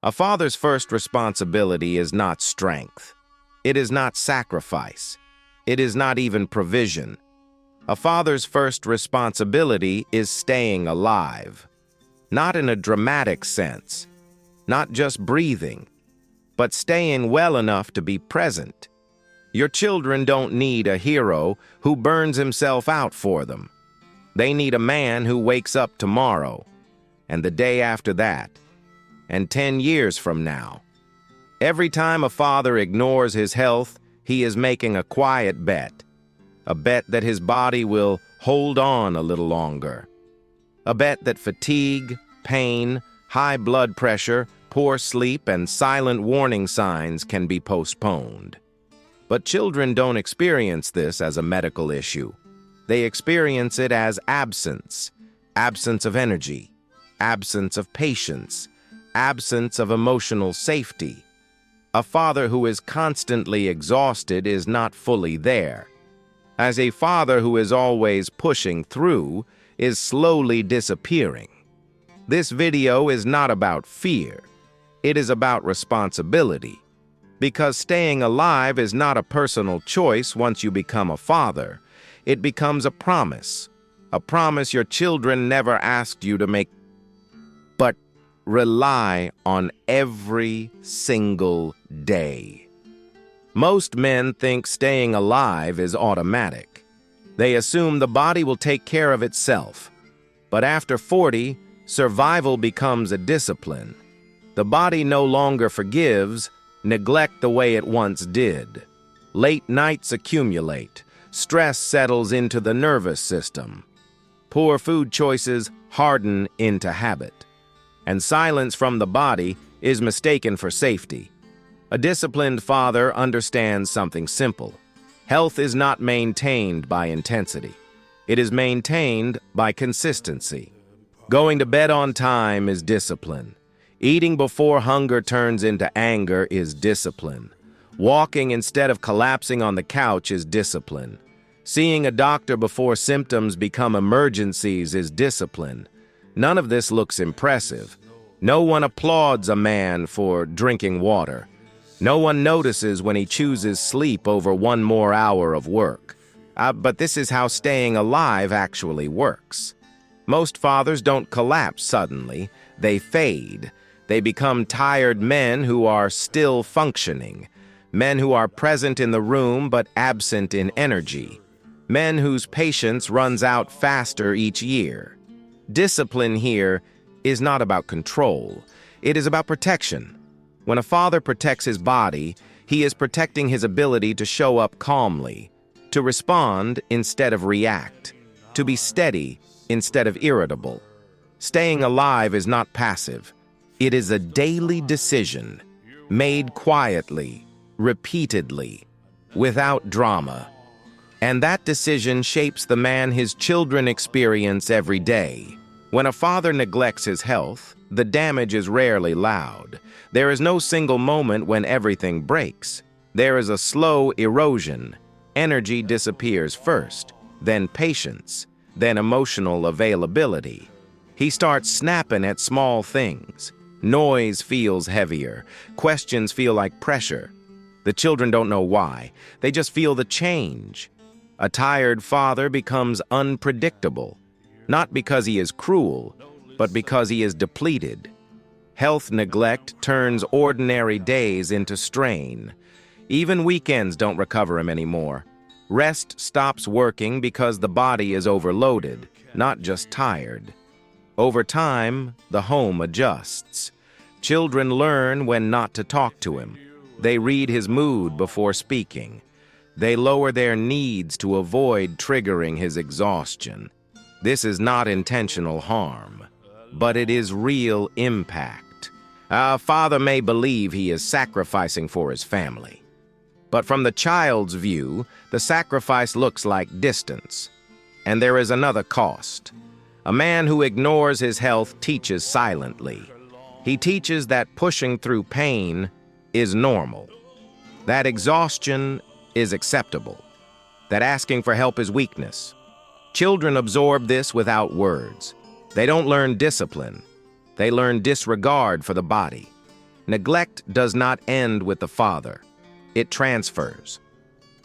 A father's first responsibility is not strength. It is not sacrifice. It is not even provision. A father's first responsibility is staying alive. Not in a dramatic sense, not just breathing, but staying well enough to be present. Your children don't need a hero who burns himself out for them. They need a man who wakes up tomorrow, and the day after that, and 10 years from now. Every time a father ignores his health, he is making a quiet bet. A bet that his body will hold on a little longer. A bet that fatigue, pain, high blood pressure, poor sleep, and silent warning signs can be postponed. But children don't experience this as a medical issue. They experience it as absence, absence of energy, absence of patience, absence of emotional safety. A father who is constantly exhausted is not fully there. As a father who is always pushing through is slowly disappearing. This video is not about fear. It is about responsibility. Because staying alive is not a personal choice once you become a father. It becomes a promise your children never asked you to make, but rely on every single day. Most men think staying alive is automatic. They assume the body will take care of itself. But after 40, survival becomes a discipline. The body no longer forgives neglect the way it once did. Late nights accumulate. Stress settles into the nervous system. Poor food choices harden into habit. And silence from the body is mistaken for safety. A disciplined father understands something simple. Health is not maintained by intensity. It is maintained by consistency. Going to bed on time is discipline. Eating before hunger turns into anger is discipline. Walking instead of collapsing on the couch is discipline. Seeing a doctor before symptoms become emergencies is discipline. None of this looks impressive. No one applauds a man for drinking water. No one notices when he chooses sleep over one more hour of work. But this is how staying alive actually works. Most fathers don't collapse suddenly. They fade. They become tired men who are still functioning. Men who are present in the room but absent in energy. Men whose patience runs out faster each year. Discipline here is not about control. It is about protection. When a father protects his body, he is protecting his ability to show up calmly, to respond instead of react, to be steady instead of irritable. Staying alive is not passive. It is a daily decision, made quietly, repeatedly, without drama. And that decision shapes the man his children experience every day. When a father neglects his health, the damage is rarely loud. There is no single moment when everything breaks. There is a slow erosion. Energy disappears first, then patience, then emotional availability. He starts snapping at small things. Noise feels heavier. Questions feel like pressure. The children don't know why. They just feel the change. A tired father becomes unpredictable, not because he is cruel, but because he is depleted. Health neglect turns ordinary days into strain. Even weekends don't recover him anymore. Rest stops working because the body is overloaded, not just tired. Over time, the home adjusts. Children learn when not to talk to him. They read his mood before speaking. They lower their needs to avoid triggering his exhaustion. This is not intentional harm, but it is real impact. A father may believe he is sacrificing for his family. But from the child's view, the sacrifice looks like distance. And there is another cost. A man who ignores his health teaches silently. He teaches that pushing through pain is normal, that exhaustion is acceptable, that asking for help is weakness. Children absorb this without words. They don't learn discipline. They learn disregard for the body. Neglect does not end with the father. It transfers.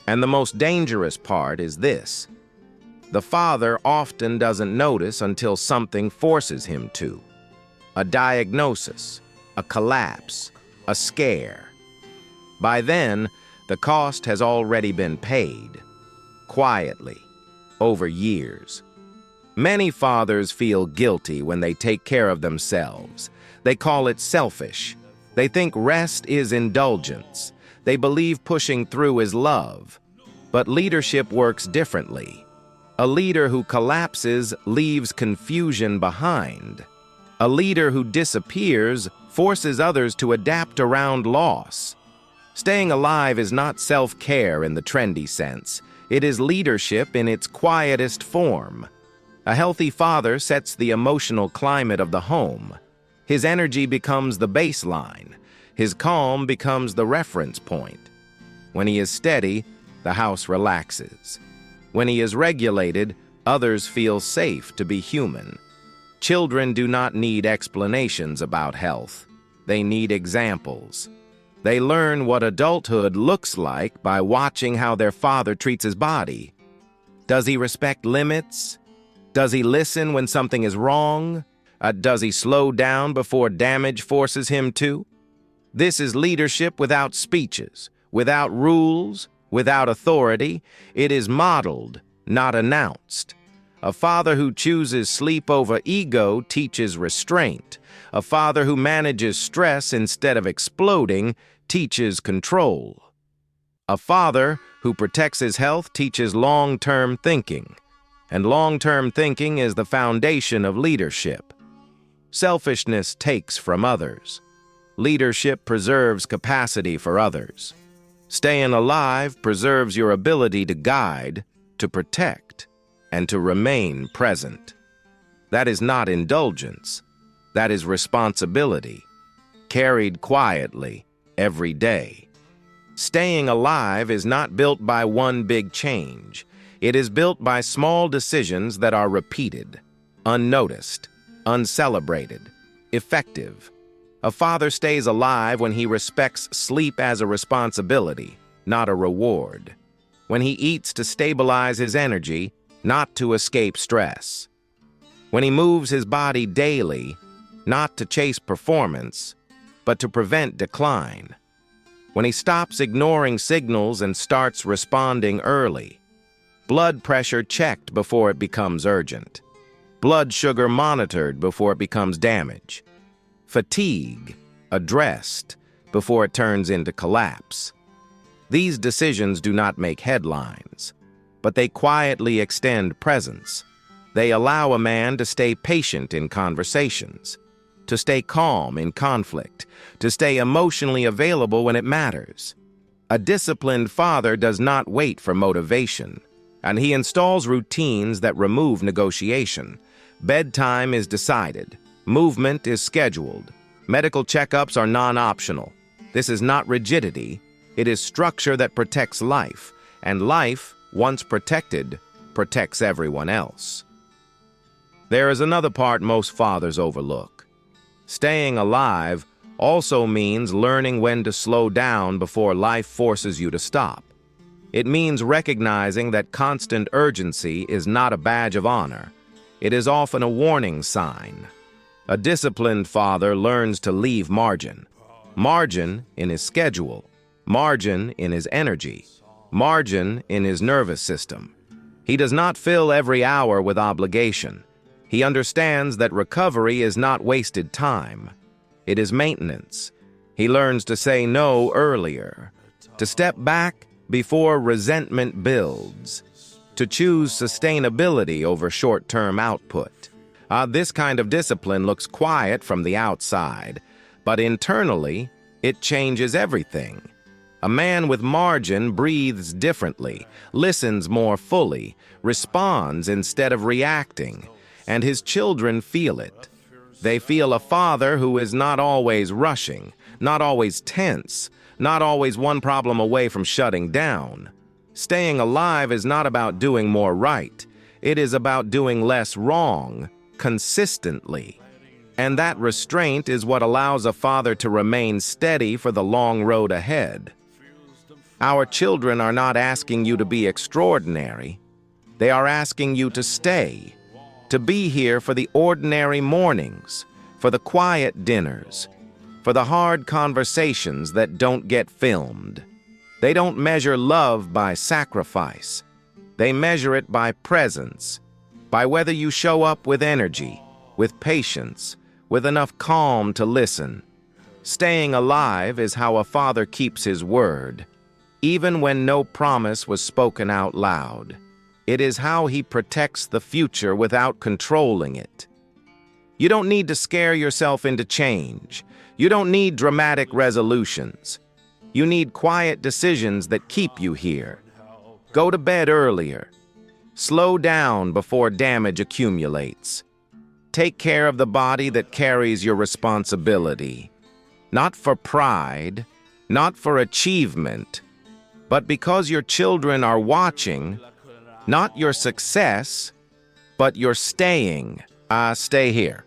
And the most dangerous part is this. The father often doesn't notice until something forces him to. A diagnosis, a collapse, a scare. By then, the cost has already been paid, quietly, over years. Many fathers feel guilty when they take care of themselves. They call it selfish. They think rest is indulgence. They believe pushing through is love. But leadership works differently. A leader who collapses leaves confusion behind. A leader who disappears forces others to adapt around loss. Staying alive is not self-care in the trendy sense. It is leadership in its quietest form. A healthy father sets the emotional climate of the home. His energy becomes the baseline. His calm becomes the reference point. When he is steady, the house relaxes. When he is regulated, others feel safe to be human. Children do not need explanations about health. They need examples. They learn what adulthood looks like by watching how their father treats his body. Does he respect limits? Does he listen when something is wrong? Does he slow down before damage forces him to? This is leadership without speeches, without rules, without authority. It is modeled, not announced. A father who chooses sleep over ego teaches restraint. A father who manages stress instead of exploding teaches control. A father who protects his health teaches long-term thinking. And long-term thinking is the foundation of leadership. Selfishness takes from others. Leadership preserves capacity for others. Staying alive preserves your ability to guide, to protect, and to remain present. That is not indulgence. That is responsibility, carried quietly every day. Staying alive is not built by one big change. It is built by small decisions that are repeated, unnoticed, uncelebrated, effective. A father stays alive when he respects sleep as a responsibility, not a reward. When he eats to stabilize his energy, not to escape stress. When he moves his body daily, not to chase performance, but to prevent decline. When he stops ignoring signals and starts responding early. Blood pressure checked before it becomes urgent. Blood sugar monitored before it becomes damage. Fatigue addressed before it turns into collapse. These decisions do not make headlines, but they quietly extend presence. They allow a man to stay patient in conversations, to stay calm in conflict, to stay emotionally available when it matters. A disciplined father does not wait for motivation, and he installs routines that remove negotiation. Bedtime is decided. Movement is scheduled. Medical checkups are non-optional. This is not rigidity. It is structure that protects life, and life, once protected, protects everyone else. There is another part most fathers overlook. Staying alive also means learning when to slow down before life forces you to stop. It means recognizing that constant urgency is not a badge of honor. It is often a warning sign. A disciplined father learns to leave margin. Margin in his schedule. Margin in his energy. Margin in his nervous system. He does not fill every hour with obligation. He understands that recovery is not wasted time. It is maintenance. He learns to say no earlier, to step back before resentment builds, to choose sustainability over short-term output. This kind of discipline looks quiet from the outside, but internally, it changes everything. A man with margin breathes differently, listens more fully, responds instead of reacting, and his children feel it. They feel a father who is not always rushing, not always tense, not always one problem away from shutting down. Staying alive is not about doing more right. It is about doing less wrong, consistently. And that restraint is what allows a father to remain steady for the long road ahead. Our children are not asking you to be extraordinary. They are asking you to stay, to be here for the ordinary mornings, for the quiet dinners, for the hard conversations that don't get filmed. They don't measure love by sacrifice. They measure it by presence, by whether you show up with energy, with patience, with enough calm to listen. Staying alive is how a father keeps his word, even when no promise was spoken out loud. It is how he protects the future without controlling it. You don't need to scare yourself into change. You don't need dramatic resolutions. You need quiet decisions that keep you here. Go to bed earlier. Slow down before damage accumulates. Take care of the body that carries your responsibility. Not for pride, not for achievement, but because your children are watching, not your success, but your staying. Stay here.